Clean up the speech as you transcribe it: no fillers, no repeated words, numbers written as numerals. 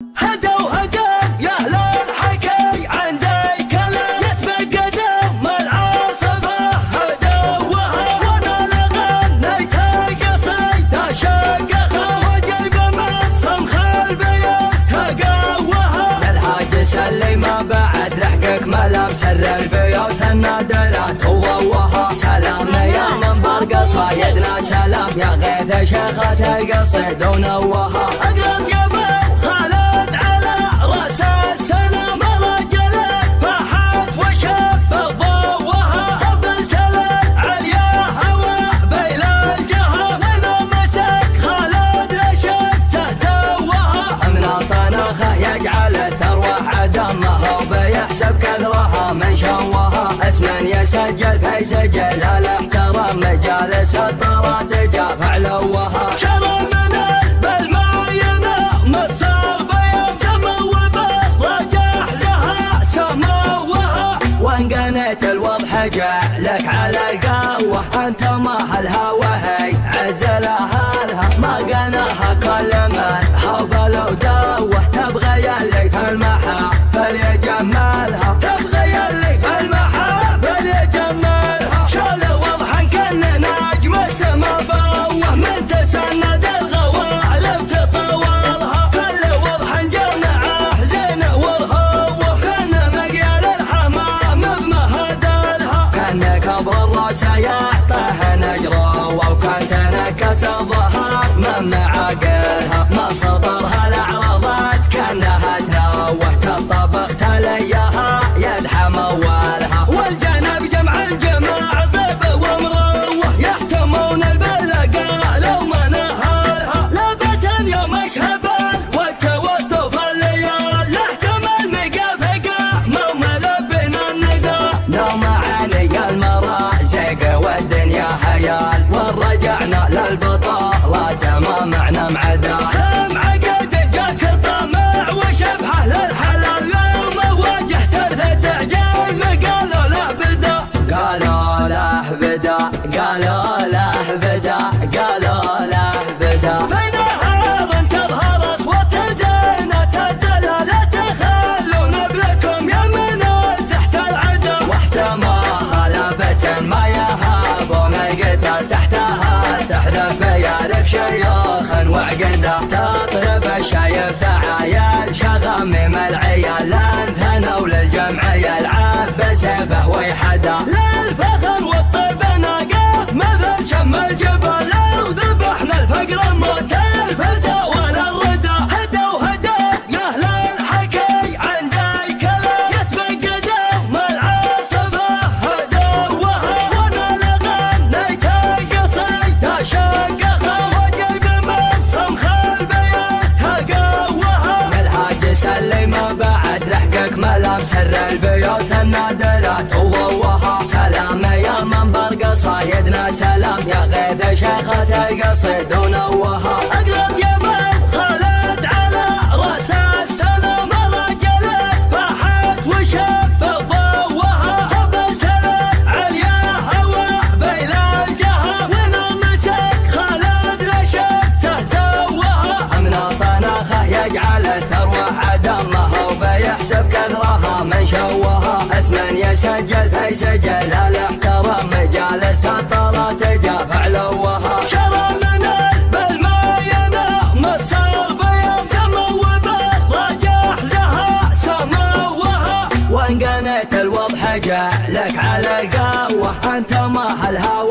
هدى وهدى يا اهل الحكي عندي كلام يسبق قدم العاصفه هدى وها وانا لغنيت قصيده شقها وجيب مسهم خلبيه تقوها للحاج سلي ما بعد لحقك ملام سر البيوت النادرات وضوها سلام يا منبر قصايدنا سلام يا غيث شيخة القصيد ونوها اقرب يا من شوها اسما يسجل في سجل الاحترام مجالس الطرات جاف علوها شرى من بالماينة مصر بيان سمو وبالرجح زها سموها وان قنيت الوضح جعلك على القهوة انت ما الهوى عزلها لها ما قناها كل من حوض لو دوه تبغى يلي في المحافل يجملها سيحطه نجرة وكان تنكس الظهر من معاقلها ما سطرها الأعراضات كانها تنوه كالطبخ تليها يدحم أولها والجنب جمع الجماع ضب ومروه يحتمون البلقاء لو ما نهالها لابة يوم اشهبال وقت وسط الليال يحتمل مقافقة مو ملبنا النداء نوم عيني المرأة والدنيا حيال ورجعنا للبطالة تمامعنا معدا خم عقد جاك الطمع وشبحه للحلال يوم واجهت ارثة عجايب قالوا له بدا قالوا له بدا قالوا له بدا قالوا له بدا في نهار تظهر اصوات زينة الدلالة تخلون بلكم يا من زحت العدا واحتماها لابة ما تحتها تحذف بيالك شيوخ وعقده تطرب الشايب تعايل شغمم العيال لانثنوا للجمع يلعب بسيفه ويحدا للفخر والطيب ناقف مثل شم الجبل لو ذبحنا الفقر موت الفتى ولا الردى هدى وهدى يا اهل الحكي عندي كلام يسبق قدم العاصفه هدى وها وانا لغنيت شقها وجيب مسهم خلبيه تقوها للحاج سلي ما بعد لحقك ملام سر البيوت النادرات وضوها سلام يا منبر قصايدنا سلام يا غيث شيخة القصيد ونوها اقرب يا من خالد على راس السلام رجلك فاحت وشب ضوها قبلت عليا هوى بين الجهه يجعل الثروة عدمها وبيحسب كثرها من شوها اسما يسجل في سجل الاحترام مجالس الطلات جاف علوها شرى من بالماينة مصر بيان سمو وبالرجح زها سموها وان قنيت الوضح جعلك على القهوة انت ما الهوى